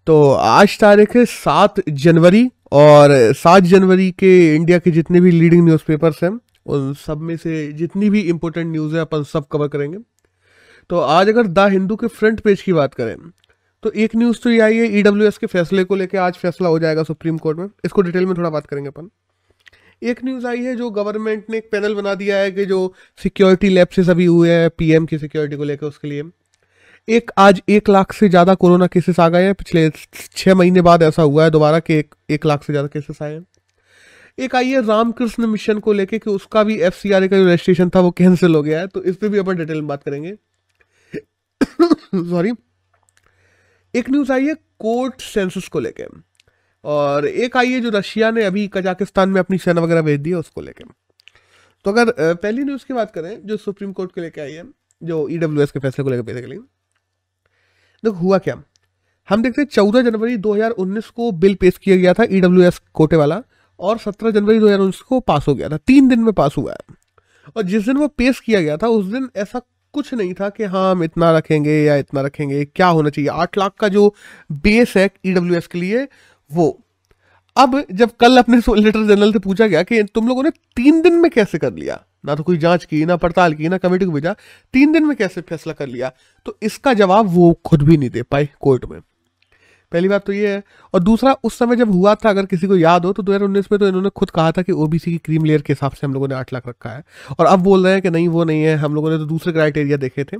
तो आज तारीख है 7 जनवरी। और 7 जनवरी के इंडिया के जितने भी लीडिंग न्यूज़पेपर्स हैं उन सब में से जितनी भी इम्पोर्टेंट न्यूज़ है अपन सब कवर करेंगे। तो आज अगर द हिंदू के फ्रंट पेज की बात करें तो एक न्यूज़ तो ये आई है ईडब्ल्यूएस के फैसले को लेकर आज फैसला हो जाएगा सुप्रीम कोर्ट में। इसको डिटेल में थोड़ा बात करेंगे अपन। एक न्यूज़ आई है जो गवर्नमेंट ने एक पैनल बना दिया है कि जो सिक्योरिटी लैप्सेस अभी हुए हैं पीएम की सिक्योरिटी को लेकर उसके लिए आज 1 लाख से ज़्यादा कोरोना केसेस आ गए हैं। पिछले 6 महीने बाद ऐसा हुआ है दोबारा कि 1 लाख से ज़्यादा केसेस आए हैं। एक आई है रामकृष्ण मिशन को लेके कि उसका भी एफसीआरए का जो रजिस्ट्रेशन था वो कैंसिल हो गया है, तो इस पर भी अपन डिटेल में बात करेंगे। सॉरी। एक न्यूज़ आई है कोर्ट सेंसस को लेके, और एक आई है जो रशिया ने अभी कजाकिस्तान में अपनी सेना वगैरह भेज दी है उसको लेके। तो अगर पहली न्यूज़ की बात करें जो सुप्रीम कोर्ट के लेके आई है जो ईडब्ल्यूएस के फैसले को लेकर बेसिकली देखो हुआ क्या। हम देखते हैं 14 जनवरी 2019 को बिल पेश किया गया था ईडब्ल्यूएस कोटे वाला, और 17 जनवरी 2019 को पास हो गया था। 3 दिन में पास हुआ है। और जिस दिन वो पेश किया गया था उस दिन ऐसा कुछ नहीं था कि हाँ हम इतना रखेंगे या इतना रखेंगे, क्या होना चाहिए। 8 लाख का जो बेस है ईडब्ल्यूएस के लिए वो। अब जब कल अपने सोलिसिटर जनरल से पूछा गया कि तुम लोगों ने 3 दिन में कैसे कर लिया, ना तो कोई जांच की, ना पड़ताल की, ना कमेटी को भेजा, 3 दिन में कैसे फैसला कर लिया, तो इसका जवाब वो खुद भी नहीं दे पाए कोर्ट में। पहली बात तो ये है। और दूसरा, उस समय जब हुआ था अगर किसी को याद हो तो 2019 में तो इन्होंने खुद कहा था कि ओबीसी की क्रीम लेयर के हिसाब से हम लोगों ने 8 लाख रखा है, और अब बोल रहे हैं कि नहीं वो नहीं है, हम लोगों ने तो दूसरे क्राइटेरिया देखे थे।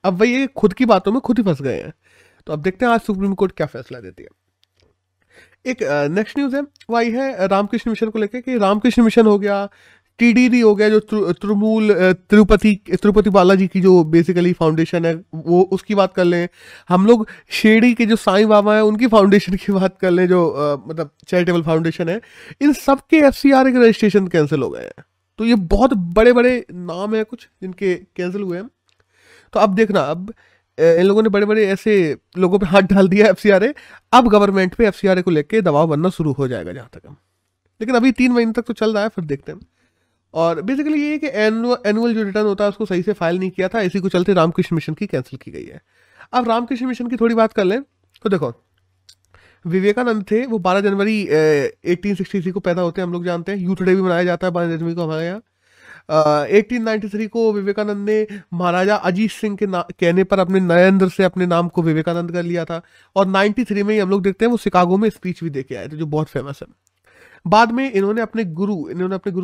अब वही ये खुद की बातों में खुद ही फंस गए हैं। तो अब देखते हैं आज सुप्रीम कोर्ट क्या फैसला देती है। एक नेक्स्ट न्यूज़ है वो आई है रामकृष्ण मिशन को लेकर कि रामकृष्ण मिशन हो गया, टीडीडी हो गया जो त्रिमूल तिरुपति बालाजी की जो बेसिकली फाउंडेशन है वो, उसकी बात कर लें। हम लोग शिरडी के जो साईं बाबा हैं उनकी फाउंडेशन की बात कर लें जो मतलब चैरिटेबल फाउंडेशन है। इन सब के एफसीआरए के रजिस्ट्रेशन कैंसिल हो गए हैं। तो ये बहुत बड़े बड़े नाम है कुछ जिनके कैंसिल हुए हैं। तो अब देखना, अब इन लोगों ने बड़े बड़े ऐसे लोगों पे हाथ डाल दिया एफसीआरए। अब गवर्नमेंट पे एफसीआरए को लेके दबाव बनना शुरू हो जाएगा जहां तक हम, लेकिन अभी 3 महीने तक तो चल रहा है, फिर देखते हैं। और बेसिकली ये है कि एनुअल जो रिटर्न होता है उसको सही से फाइल नहीं किया था, इसी को चलते रामकृष्ण मिशन की कैंसिल की गई है। अब रामकृष्ण मिशन की थोड़ी बात कर लें तो देखो, विवेकानंद थे वो 12 जनवरी 1863 को पैदा होते हैं, हम लोग जानते हैं। यूथ डे भी मनाया जाता है 12 जनवरी को हमारे यहाँ। 1893 को विवेकानंद ने महाराजा अजीत सिंह के कहने पर अपने नरेंद्र से अपने नाम को विवेकानंद कर लिया था। और 93 में ही हम लोग देखते हैं वो शिकागो में स्पीच भी देके आए थे जो बहुत फेमस है। बाद में इन्होंने अपने गुरु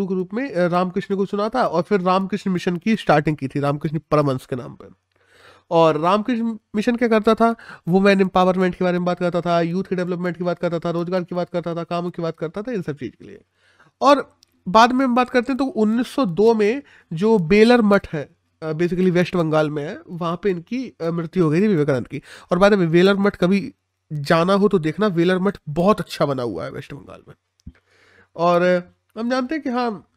के रूप में रामकृष्ण को चुना था, और फिर रामकृष्ण मिशन की स्टार्टिंग की थी रामकृष्ण परमहंस के नाम पर। और रामकृष्ण मिशन क्या करता था, वुमेन एम्पावरमेंट के बारे में बात करता था, यूथ के डेवलपमेंट की बात करता था, रोजगार की बात करता था, कामों की बात करता था, इन सब चीज के लिए। और बाद में हम बात करते हैं तो 1902 में जो बेलर मठ है बेसिकली वेस्ट बंगाल में है, वहां पे इनकी मृत्यु हो गई थी विवेकानंद की। और बाद में वेलर मठ कभी जाना हो तो देखना, वेलर मठ बहुत अच्छा बना हुआ है वेस्ट बंगाल में। और हम जानते हैं कि हाँ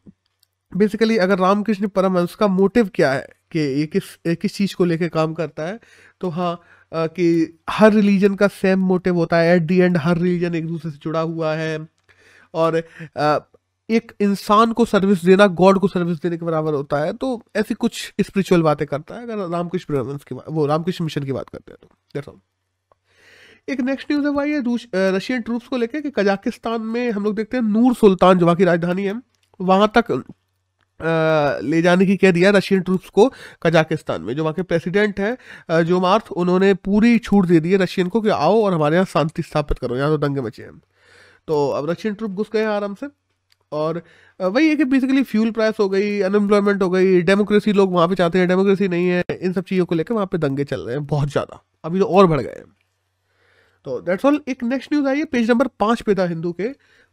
बेसिकली अगर रामकृष्ण परमहंस का मोटिव क्या है कि ये किस चीज़ को लेके काम करता है, तो हाँ कि हर रिलीजन का सेम मोटिव होता है। At the and her religion एक दूसरे से जुड़ा हुआ है, और एक इंसान को सर्विस देना गॉड को सर्विस देने के बराबर होता है। तो ऐसी कुछ स्पिरिचुअल बातें करता है अगर रामकृष्ण परमहंस की वो रामकृष्ण मिशन की बात करते हैं तो दैट्स ऑल। एक नेक्स्ट न्यूज़ है भाई ये रशियन ट्रूप्स को लेकर कि कजाकिस्तान में हम लोग देखते हैं नूर सुल्तान जो वहाँ की राजधानी है वहाँ तक ले जाने की कह दिया रशियन ट्रूप्स को कजाकिस्तान में। जो वहाँ के प्रेसिडेंट हैं जो मार्थ, उन्होंने पूरी छूट दे दी है रशियन को कि आओ और हमारे यहाँ शांति स्थापित करो, यहाँ तो दंगे मचे हैं। तो अब रशियन ट्रूप घुस गए हैं आराम से। और वही है कि बेसिकली फ्यूल प्राइस हो गई, अनएम्प्लॉयमेंट हो गई, डेमोक्रेसी लोग वहाँ पे चाहते हैं, डेमोक्रेसी नहीं है, इन सब चीज़ों को लेकर वहाँ पे दंगे चल रहे हैं बहुत ज़्यादा, अभी तो और बढ़ गए हैं। तो दैट्स ऑल। एक नेक्स्ट न्यूज़ आई है पेज नंबर 5 पे था हिंदू के,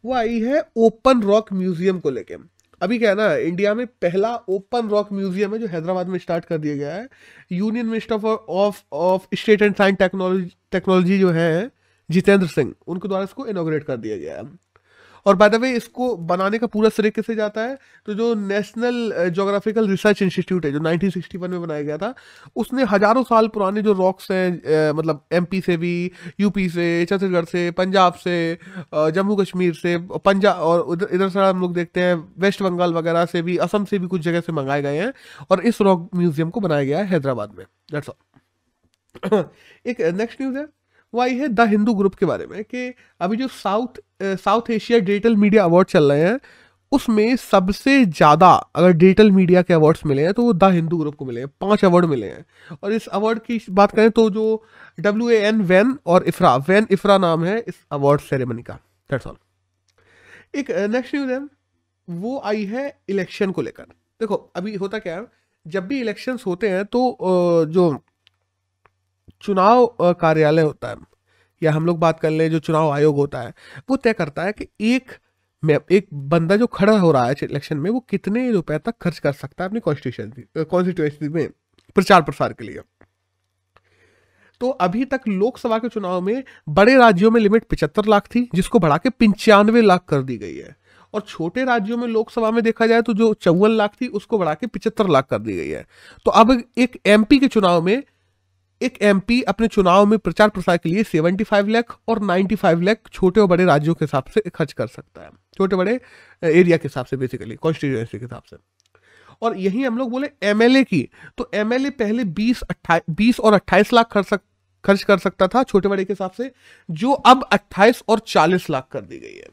वो आई है ओपन रॉक म्यूजियम को लेके। अभी क्या है ना, इंडिया में पहला ओपन रॉक म्यूजियम है जो हैदराबाद में स्टार्ट कर दिया गया है। Union minister of state and science technology जो है जितेंद्र सिंह, उनके द्वारा इसको इनॉग्रेट कर दिया गया है। और बाय द वे इसको बनाने का पूरा श्रेय किसे जाता है, तो जो नेशनल ज्योग्राफिकल रिसर्च इंस्टीट्यूट है जो 1961 में बनाया गया था, उसने हजारों साल पुराने जो रॉक्स हैं मतलब एमपी से भी, यूपी से, छत्तीसगढ़ से, पंजाब से, जम्मू कश्मीर से, पंजाब, और इधर से हम लोग देखते हैं वेस्ट बंगाल वगैरह से भी, असम से भी कुछ जगह से मंगाए गए हैं, और इस रॉक म्यूजियम को बनाया गया है हैदराबाद में। That's all. एक नेक्स्ट न्यूज़ है वो आई है द हिंदू ग्रुप के बारे में कि अभी जो south Asia digital media award चल रहे हैं उसमें सबसे ज़्यादा अगर डिजिटल मीडिया के अवार्ड्स मिले हैं तो वो द हिंदू ग्रुप को मिले हैं, 5 अवार्ड मिले हैं। और इस अवार्ड की बात करें तो जो WAN वैन और इफ्रा नाम है इस अवार्ड सेरेमनी का। That's all. एक नेक्स्ट न्यूज़ है वो आई है इलेक्शन को लेकर। देखो अभी होता क्या है, जब भी इलेक्शंस होते हैं तो जो चुनाव कार्यालय होता है या हम लोग बात कर ले जो चुनाव आयोग होता है वो तय करता है कि एक बंदा जो खड़ा हो रहा है इलेक्शन में वो कितने रुपए तक खर्च कर सकता है अपनी कॉन्स्टिट्यूएंसी में प्रचार प्रसार के लिए। तो अभी तक लोकसभा के चुनाव में बड़े राज्यों में लिमिट 75 लाख थी जिसको बढ़ा के 95 लाख कर दी गई है, और छोटे राज्यों में लोकसभा में देखा जाए तो जो 54 लाख थी उसको बढ़ा के 75 लाख कर दी गई है। तो अब एक MP के चुनाव में एक MP अपने चुनाव में प्रचार प्रसार के लिए 75 लाख और 95 लाख छोटे और बड़े राज्यों के हिसाब से खर्च कर सकता है, छोटे बड़े एरिया के हिसाब से, बेसिकली कॉन्स्टिट्यूएंसी के हिसाब से। और यही हम लोग बोले MLA की, तो MLA पहले 20 और 28 लाख खर्च कर सकता था छोटे बड़े के हिसाब से, जो अब 28 और 40 लाख कर दी गई है।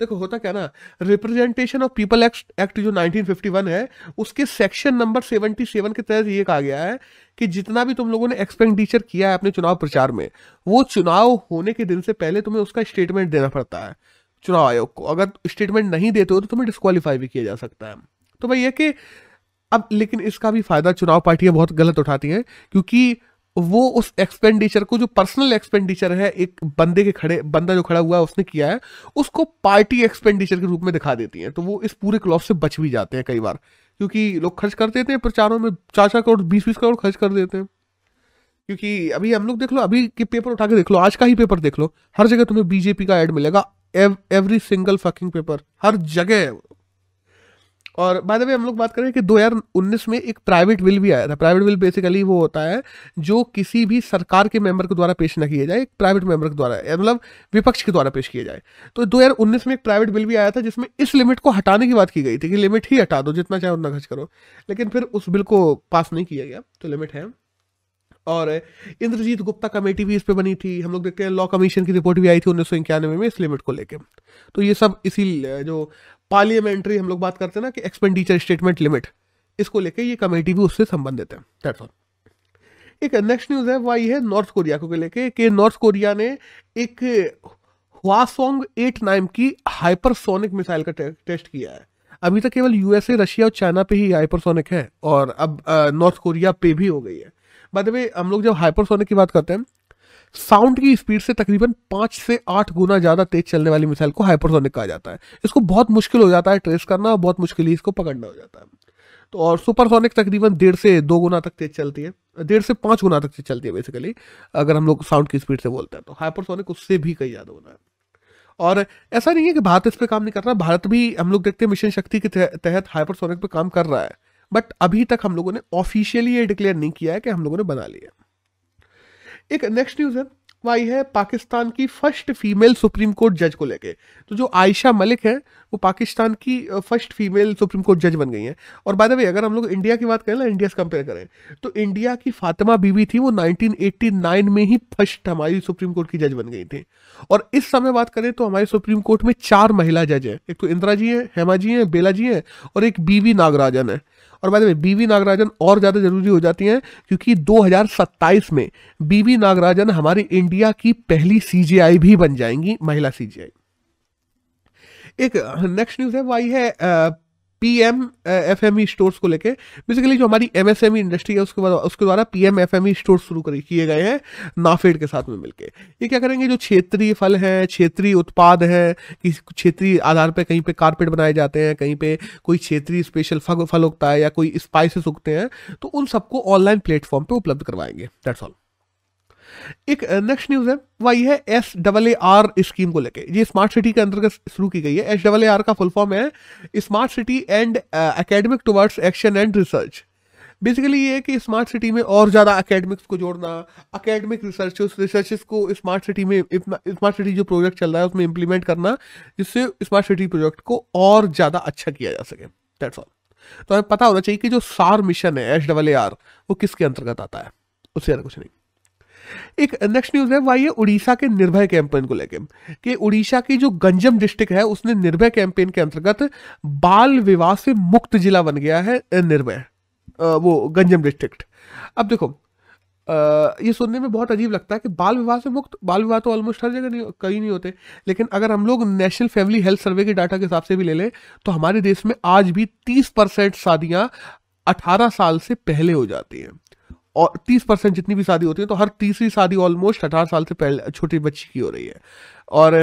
देखो होता क्या ना, रिप्रेजेंटेशन ऑफ पीपल एक्ट जो 1951 है उसके सेक्शन नंबर 77 के तहत ये कहा गया है कि जितना भी तुम लोगों ने एक्सपेंडिचर किया है अपने चुनाव प्रचार में वो चुनाव होने के दिन से पहले तुम्हें उसका स्टेटमेंट देना पड़ता है चुनाव आयोग को। अगर स्टेटमेंट नहीं देते हो तो तुम्हें डिस्क्वालीफाई भी किया जा सकता है। तो भाई ये कि अब लेकिन इसका भी फायदा चुनाव पार्टियां बहुत गलत उठाती हैं, क्योंकि वो उस एक्सपेंडिचर को जो पर्सनल एक्सपेंडिचर है एक बंदा जो खड़ा हुआ है उसने किया है उसको पार्टी एक्सपेंडिचर के रूप में दिखा देती हैं। तो वो इस पूरे क्लॉज से बच भी जाते हैं कई बार, क्योंकि लोग खर्च कर देते हैं प्रचारों में 4-4 करोड़ 20-20 करोड़ खर्च कर देते हैं। क्योंकि अभी हम लोग देख लो, अभी के पेपर उठा के देख लो, आज का ही पेपर देख लो, हर जगह तुम्हें BJP का ऐड मिलेगा, एवरी सिंगल फकिंग पेपर, हर जगह। और बाय द वे हम लोग बात करें कि 2019 में एक प्राइवेट बिल भी आया था। प्राइवेट बिल बेसिकली वो होता है जो किसी भी सरकार के मेंबर के द्वारा पेश ना किया जाए, एक प्राइवेट मेंबर के द्वारा, मतलब विपक्ष के द्वारा पेश किया जाए। तो 2019 में एक प्राइवेट बिल भी आया था जिसमें इस लिमिट को हटाने की बात की गई थी कि लिमिट ही हटा दो, जितना चाहे उतना खर्च करो। लेकिन फिर उस बिल को पास नहीं किया गया, तो लिमिट है। और इंद्रजीत गुप्ता कमेटी भी इस पे बनी थी। हम लोग देखते हैं लॉ कमीशन की रिपोर्ट भी आई थी 1991 में इस लिमिट को लेके। तो ये सब इसी जो पार्लियामेंट्री हम लोग बात करते हैं ना कि एक्सपेंडिचर स्टेटमेंट लिमिट, इसको लेके ये कमेटी भी उससे संबंधित है। That's all. एक नेक्स्ट न्यूज है वो आई है नॉर्थ कोरिया को लेके कि नॉर्थ कोरिया ने एक हवासोंग 8 नाम की हाइपरसोनिक मिसाइल का टेस्ट किया है। अभी तक केवल USA, रशिया और चाइना पे ही हाइपरसोनिक है और अब नॉर्थ कोरिया पे भी हो गई है। बाय द वे हम लोग जब हाइपरसोनिक की बात करते हैं, साउंड की स्पीड से तकरीबन 5 से 8 गुना ज्यादा तेज चलने वाली मिसाइल को हाइपरसोनिक कहा जाता है। इसको बहुत मुश्किल हो जाता है ट्रेस करना और बहुत मुश्किल ही इसको पकड़ना हो जाता है। तो और सुपरसोनिक तकरीबन 1.5 से 2 गुना तक तेज चलती है, 1.5 से 5 गुना तक तेज चलती है बेसिकली, अगर हम लोग साउंड की स्पीड से बोलते हैं। तो हाइपरसोनिक उससे भी कई ज्यादा होना है। और ऐसा नहीं है कि भारत इस पे काम नहीं कर रहा, भारत भी हम लोग देखते हैं मिशन शक्ति के तहत हाइपरसोनिक पे काम कर रहा है, बट अभी तक हम लोगों ने ऑफिशियली ये डिक्लेयर नहीं किया है कि हम लोगों ने बना लिया। एक नेक्स्ट न्यूज है वो आई है पाकिस्तान की फर्स्ट फीमेल सुप्रीम कोर्ट जज को लेके। तो जो आयशा मलिक है वो पाकिस्तान की फर्स्ट फीमेल सुप्रीम कोर्ट जज बन गई हैं। और बाय द वे अगर हम लोग इंडिया की बात करें ना, इंडिया से कंपेयर करें तो इंडिया की फातिमा बीबी थी, वो 1989 में ही फर्स्ट हमारी सुप्रीम कोर्ट की जज बन गई थी। और इस समय बात करें तो हमारी सुप्रीम कोर्ट में 4 महिला जज हैं। एक तो इंदिरा जी हैं, हेमा जी हैं, बेला जी हैं और एक BV नागराजन है। और by the way BV Nagarajan और ज्यादा जरूरी हो जाती हैं क्योंकि 2027 में BV नागराजन हमारे इंडिया की पहली CJI भी बन जाएंगी, महिला CJI। एक नेक्स्ट न्यूज है वो आई है PM FME स्टोर्स को लेके। बेसिकली जो हमारी MSME इंडस्ट्री है उसके द्वारा PM FME स्टोर शुरू किए गए हैं नाफेड के साथ में मिलके। ये क्या करेंगे, जो क्षेत्रीय फल हैं, क्षेत्रीय उत्पाद हैं, किसी क्षेत्रीय आधार पे कहीं पे कारपेट बनाए जाते हैं, कहीं पे कोई क्षेत्रीय स्पेशल फल उगता है या कोई स्पाइसेस उगते हैं, तो उन सबको ऑनलाइन प्लेटफॉर्म पे उपलब्ध करवाएंगे। That's all. एक नेक्स्ट न्यूज है वो ये है SAAR स्कीम को लेके। ये स्मार्ट सिटी के अंतर्गत शुरू की गई है। SAAR का फुल फॉर्म है smart city and academic towards action and research. Basically ये है कि स्मार्ट सिटी में और ज्यादा एकेडमिक्स को जोड़ना, एकेडमिक रिसर्चेस को स्मार्ट सिटी में, स्मार्ट सिटी जो प्रोजेक्ट चल रहा है उसमें इंप्लीमेंट करना, जिससे स्मार्ट सिटी प्रोजेक्ट को और ज्यादा अच्छा किया जा सके। That's all. तो हमें पता होना चाहिए कि जो SAAR मिशन है SAAR वो किसके अंतर्गत आता है, उससे ज्यादा कुछ नहीं। एक नेक्स्ट न्यूज है वह ये उड़ीसा के निर्भय कैंपेन को लेके, कि उड़ीसा की जो गंजम डिस्ट्रिक्ट है उसने निर्भय कैंपेन के अंतर्गत बाल विवाह से मुक्त जिला बन गया है निर्भय, वो गंजम डिस्ट्रिक्ट। अब देखो ये सुनने में बहुत अजीब लगता है कि बाल विवाह से मुक्त, बाल विवाह तो ऑलमोस्ट हर जगह नहीं, कहीं नहीं होते, लेकिन अगर हम लोग नेशनल फैमिली हेल्थ सर्वे के डाटा के हिसाब से भी ले लें तो हमारे देश में आज भी 30% शादियां 18 साल से पहले हो जाती हैं, और 30% जितनी भी शादी होती है तो हर तीसरी शादी ऑलमोस्ट 18 साल से पहले छोटी बच्ची की हो रही है। और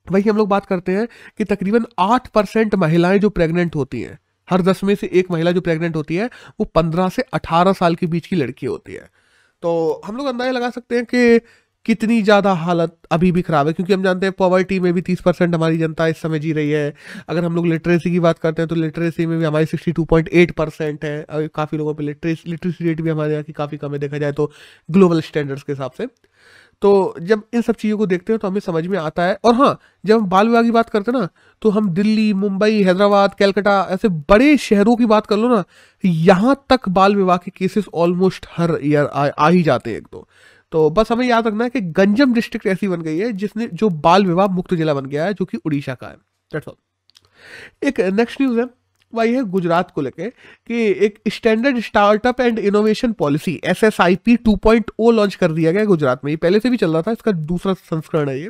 वही हम लोग बात करते हैं कि तकरीबन 8% महिलाएं जो प्रेग्नेंट होती हैं, हर 10 में से एक महिला जो प्रेग्नेंट होती है वो 15 से 18 साल के बीच की लड़की होती है। तो हम लोग अंदाजा लगा सकते हैं कि कितनी ज़्यादा हालत अभी भी ख़राब है, क्योंकि हम जानते हैं पॉवर्टी में भी 30% हमारी जनता इस समय जी रही है। अगर हम लोग लिटरेसी की बात करते हैं तो लिटरेसी में भी हमारी 62.8% है, और काफ़ी लोगों पे लिटरेसी रेट भी हमारे यहाँ की काफ़ी कम है देखा जाए तो ग्लोबल स्टैंडर्ड्स के हिसाब से। तो जब इन सब चीज़ों को देखते हैं तो हमें समझ में आता है। और हाँ, जब हम बाल विवाह की बात करते हैं ना तो हम दिल्ली, मुंबई, हैदराबाद, कलकत्ता ऐसे बड़े शहरों की बात कर लो ना, यहाँ तक बाल विवाह के केसेस ऑलमोस्ट हर ईयर आ ही जाते हैं एक दो। तो बस हमें याद रखना है कि गंजम डिस्ट्रिक्ट ऐसी बन गई है जिसने जो बाल विवाह मुक्त जिला बन गया है, जो कि उड़ीसा का है। That's all. एक नेक्स्ट न्यूज़ है वही है गुजरात को लेके, कि एक standard startup and innovation policy SSIP 2.0 launch कर दिया गया है गुजरात में। ये पहले से भी चल रहा था, इसका दूसरा संस्करण है ये।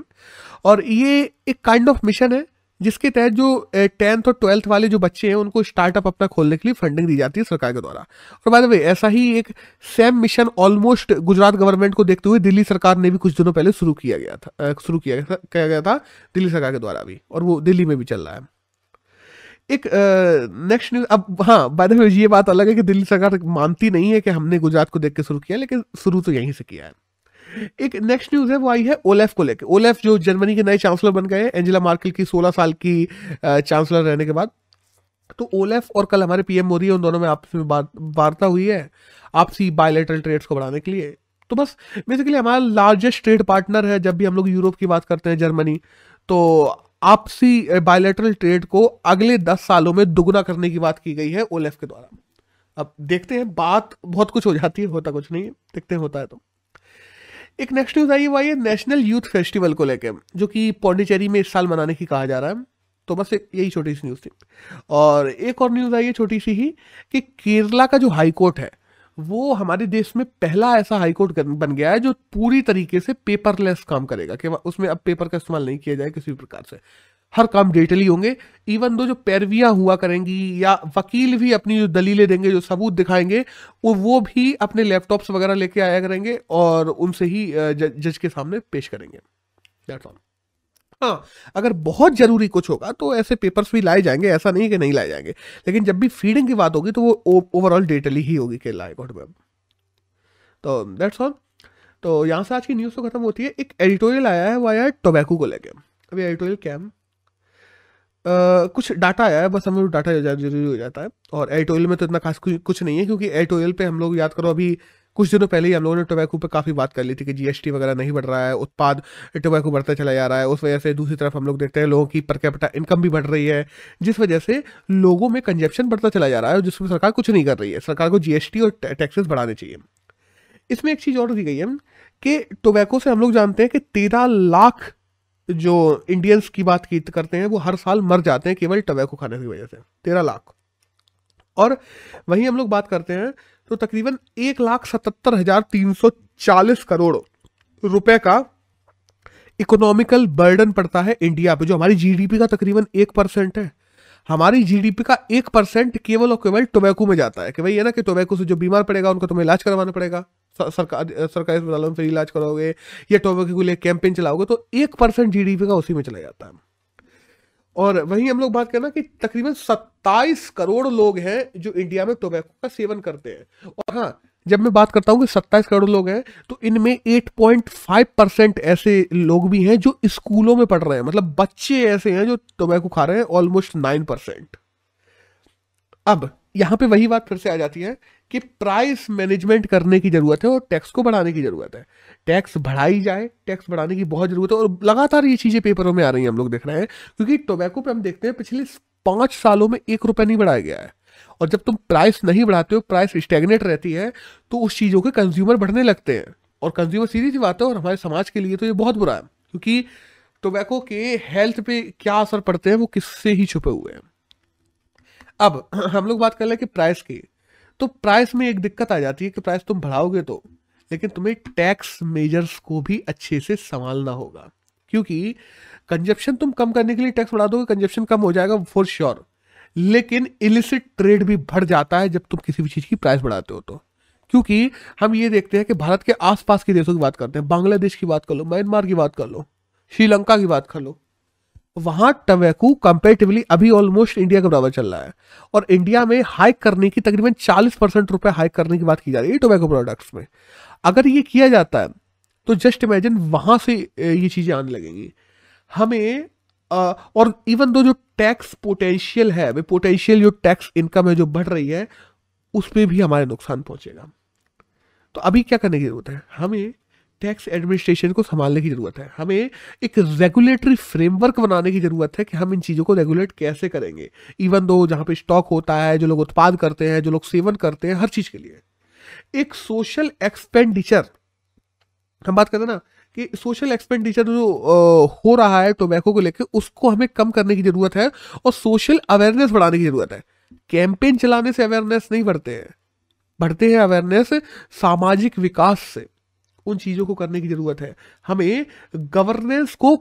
और ये एक काइंड ऑफ मिशन है जिसके तहत जो 10th और 12th वाले जो बच्चे हैं उनको स्टार्टअप अपना खोलने के लिए फंडिंग दी जाती है सरकार के द्वारा। और बाय द वे ऐसा ही एक same mission almost Gujarat government को देखते हुए दिल्ली सरकार ने भी कुछ दिनों पहले शुरू किया गया था दिल्ली सरकार के द्वारा भी, और वो दिल्ली में भी चल रहा है। एक नेक्स्ट न्यूज, अब हाँ बाय द वे ये बात अलग है कि दिल्ली सरकार मानती नहीं है कि हमने गुजरात को देख के शुरू किया, लेकिन शुरू तो यहीं से किया है। एक नेक्स्ट न्यूज है वो आई है ओलेफ को लेके। ओलेफ जो जर्मनी के नए चांसलर बन गए हैं एंजेला मार्केल की 16 साल की चांसलर रहने के बाद। तो ओलेफ और कल हमारे पीएम मोदी है, उन दोनों में आपस में वार्ता हुई है आपसी बायलैटरल ट्रेड्स को बढ़ाने के लिए। तो बस बेसिकली हमारा लार्जेस्ट ट्रेड पार्टनर है, जब भी हम लोग यूरोप की बात करते हैं जर्मनी, तो आपसी बायलैटरल ट्रेड को अगले 10 सालों में दुगुना करने की बात की गई है ओलेफ के द्वारा। अब देखते हैं, बात बहुत कुछ हो जाती है, होता कुछ नहीं है, देखते हैं होता है तो। एक नेक्स्ट न्यूज आई है नेशनल यूथ फेस्टिवल को लेके, जो कि पौंडीचेरी में इस साल मनाने की कहा जा रहा है। तो बस यही छोटी सी न्यूज थी। और एक और न्यूज आई है छोटी सी ही, कि केरला का जो हाई कोर्ट है वो हमारे देश में पहला ऐसा हाई कोर्ट बन गया है जो पूरी तरीके से पेपरलेस काम करेगा, कि उसमें अब पेपर का इस्तेमाल नहीं किया जाए किसी भी प्रकार से, हर काम डिजिटली होंगे। इवन दो जो पैरवियां हुआ करेंगी या वकील भी अपनी जो दलीलें देंगे, जो सबूत दिखाएंगे, वो भी अपने लैपटॉप्स वगैरह लेके आया करेंगे और उनसे ही जज के सामने पेश करेंगे। That's all. हाँ, अगर बहुत जरूरी कुछ होगा तो ऐसे पेपर्स भी लाए जाएंगे, ऐसा नहीं कि नहीं लाए जाएंगे, लेकिन जब भी फीडिंग की बात होगी तो वो ओवरऑल डिजिटली ही होगी केरला हाई कोर्ट में। तो दैट्स ऑल। तो यहाँ से आज की न्यूज़ तो खत्म होती है। एक एडिटोरियल आया है, वो आया है टोबैको को लेके। अभी एडिटोरियल क्या है, कुछ डाटा आया है, बस हमें डाटा जरूरी हो जाता है। और एडिटोरियल में तो इतना खास कुछ नहीं है, क्योंकि एडिटोरियल पे हम लोग याद करो अभी कुछ दिनों पहले ही हम लोगों ने टोबैको पे काफ़ी बात कर ली थी कि जीएसटी वगैरह नहीं बढ़ रहा है, उत्पाद टोबैको बढ़ता चला जा रहा है। उस वजह से दूसरी तरफ हम लोग देखते हैं लोगों की पर कैपिटा इनकम भी बढ़ रही है, जिस वजह से लोगों में कंजप्शन बढ़ता चला जा रहा है, जिसमें सरकार कुछ नहीं कर रही है। सरकार को जीएसटी और टैक्सेस बढ़ाने चाहिए। इसमें एक चीज़ और दी गई है कि टोबैको से हम लोग जानते हैं कि 13 लाख जो इंडियंस की बात करते हैं वो हर साल मर जाते हैं केवल टोबैको खाने की वजह से, 13 लाख। और वहीं हम लोग बात करते हैं तो तकरीबन 1,77,340 करोड़ रुपए का इकोनॉमिकल बर्डन पड़ता है इंडिया पे, जो हमारी जीडीपी का तकरीबन 1% है। हमारी जीडीपी का 1% केवल और केवल टोबैको में जाता है, कि भाई है ना कि टोबैको से जो बीमार पड़ेगा उनको तुम्हें इलाज करवाना पड़ेगा, सरकारी अस्पतालों में फिर इलाज कराओगे या टोबैको के लिए कैंपेन चलाओगे, तो 1% जीडीपी का उसी में चला जाता है। और वहीं हम लोग बात करना कि तकरीबन 27 करोड़ लोग हैं जो इंडिया में टोबैको का सेवन करते हैं। और हाँ, जब मैं बात करता हूँ कि 27 करोड़ लोग हैं तो इनमें 8.5% ऐसे लोग भी हैं जो स्कूलों में पढ़ रहे हैं, मतलब बच्चे ऐसे हैं जो टोबैको खा रहे हैं, ऑलमोस्ट 9%। अब यहाँ पे वही बात फिर से आ जाती है कि प्राइस मैनेजमेंट करने की जरूरत है और टैक्स को बढ़ाने की जरूरत है। टैक्स बढ़ाई जाए, टैक्स बढ़ाने की बहुत जरूरत है, और लगातार ये चीजें पेपरों में आ रही हैं, हम लोग देख रहे हैं। क्योंकि टोबैको पे हम देखते हैं पिछले 5 सालों में 1 रुपया नहीं बढ़ाया गया है, और जब तुम प्राइस नहीं बढ़ाते हो, प्राइस स्टैग्नेट रहती है, तो उस चीजों के कंज्यूमर बढ़ने लगते हैं। और कंज्यूमर सीधी सी बात है, और हमारे समाज के लिए तो ये बहुत बुरा है, क्योंकि टोबैको के हेल्थ पे क्या असर पड़ते हैं वो किससे ही छुपे हुए हैं। अब हम लोग बात कर ले कि प्राइस की, तो प्राइस में एक दिक्कत आ जाती है कि प्राइस तुम बढ़ाओगे तो, लेकिन तुम्हें टैक्स मेजर्स को भी अच्छे से संभालना होगा, क्योंकि कंजप्शन तुम कम करने के लिए टैक्स बढ़ा दोगे, कंजप्शन कम हो जाएगा फॉर श्योर, लेकिन इलिसिट ट्रेड भी बढ़ जाता है जब तुम किसी भी चीज की प्राइस बढ़ाते हो तो। क्योंकि हम ये देखते हैं कि भारत के आसपास के देशों की बात करते हैं, बांग्लादेश की बात कर लो, म्यांमार की बात कर लो, श्रीलंका की बात कर लो, वहां टबैको कंपेरेटिवली अभी ऑलमोस्ट इंडिया के बराबर चल रहा है, और इंडिया में हाइक करने की तकरीबन 40% रुपए हाइक करने की बात की जा रही है टोबैको प्रोडक्ट्स में। अगर ये किया जाता है तो जस्ट इमेजिन वहां से ये चीजें आने लगेंगी हमें। और इवन दो जो टैक्स पोटेंशियल है, वे पोटेंशियल जो टैक्स इनकम है जो बढ़ रही है, उस पर भी हमारे नुकसान पहुंचेगा। तो अभी क्या करने की जरूरत है, हमें टैक्स एडमिनिस्ट्रेशन को संभालने की जरूरत है, हमें एक रेगुलेटरी फ्रेमवर्क बनाने की जरूरत है कि हम इन चीजों को रेगुलेट कैसे करेंगे। इवन दो जहां पे स्टॉक होता है, जो लोग उत्पाद करते हैं, जो लोग सेवन करते हैं, हर चीज के लिए एक सोशल एक्सपेंडिचर, हम बात करते हैं ना कि सोशल एक्सपेंडिचर जो हो रहा है टोबैको को लेकर, उसको हमें कम करने की जरूरत है, और सोशल अवेयरनेस बढ़ाने की जरूरत है। कैंपेन चलाने से अवेयरनेस नहीं बढ़ते हैं, बढ़ते हैं अवेयरनेस सामाजिक विकास से। उन चीजों को करने की जरूरत है। हमें गवर्नेंस को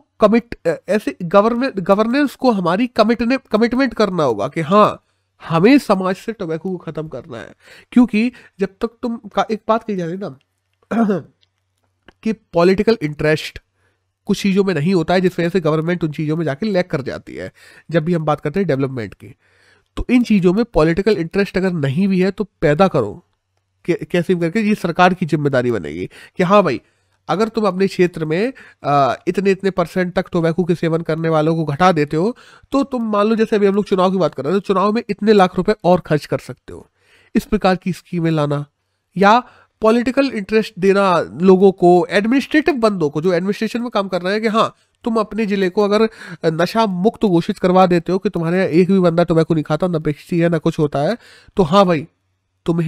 गवर्नेंस को हमारी कमिटमेंट करना होगा कि हाँ, हमें समाज से टोबैको को खत्म करना है। क्योंकि जब तक तुम एक बात कही जा रही है ना कि पॉलिटिकल इंटरेस्ट कुछ चीजों में नहीं होता है, जिस वजह से गवर्नमेंट उन चीजों में जाके लैग कर जाती है। जब भी हम बात करते हैं डेवलपमेंट की, तो इन चीजों में पॉलिटिकल इंटरेस्ट अगर नहीं भी है तो पैदा करो, कैसे करके ये सरकार की जिम्मेदारी बनेगी कि हाँ भाई, अगर तुम अपने क्षेत्र में इतने इतने % तक टोबैको के सेवन करने वालों को घटा देते हो, तो तुम मान लो जैसे अभी हम लोग चुनाव की बात कर रहे हैं, तो चुनाव में इतने लाख रुपए और खर्च कर सकते हो। इस प्रकार की स्कीमें लाना, या पॉलिटिकल इंटरेस्ट देना लोगों को, एडमिनिस्ट्रेटिव बंदों को जो एडमिनिस्ट्रेशन में काम कर रहे हैं, कि हाँ, तुम अपने जिले को अगर नशा मुक्त घोषित करवा देते हो कि तुम्हारे यहाँ एक भी बंदा टोबैको नहीं खाता, ना बेचती है, ना कुछ होता है, तो हाँ भाई, तुम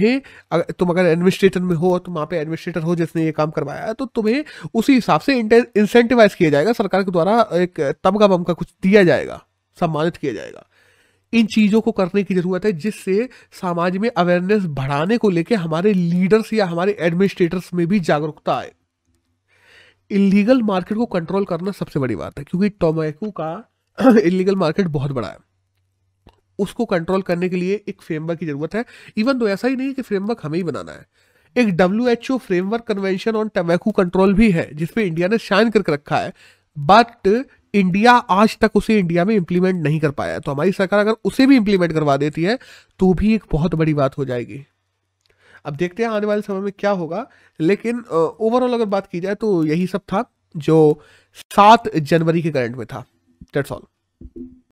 अगर एडमिनिस्ट्रेटर में हो, तुम वहाँ पे एडमिनिस्ट्रेटर हो जिसने ये काम करवाया है, तो तुम्हें उसी हिसाब से इंसेंटिवाइज किया जाएगा, सरकार के द्वारा एक तमगा बमका कुछ दिया जाएगा, सम्मानित किया जाएगा। इन चीजों को करने की जरूरत है, जिससे समाज में अवेयरनेस बढ़ाने को लेके हमारे लीडर्स या हमारे एडमिनिस्ट्रेटर्स में भी जागरूकता आए। इलीगल मार्केट को कंट्रोल करना सबसे बड़ी बात है, क्योंकि टोबैको का इलीगल मार्केट बहुत बड़ा है। उसको कंट्रोल करने के लिए एक फ्रेमवर्क की जरूरत है। इवन तो ऐसा ही नहीं कि फ्रेमवर्क हमें ही बनाना है, एक WHO framework convention on tobacco control भी है, जिसपे इंडिया ने साइन करके रखा है, बट इंडिया आज तक उसे इंडिया में इंप्लीमेंट नहीं कर पाया है। तो हमारी सरकार अगर उसे भी इंप्लीमेंट करवा देती है तो भी एक बहुत बड़ी बात हो जाएगी। अब देखते हैं आने वाले समय में क्या होगा, लेकिन ओवरऑल अगर बात की जाए तो यही सब था जो 7 जनवरी के करंट में था। That's all.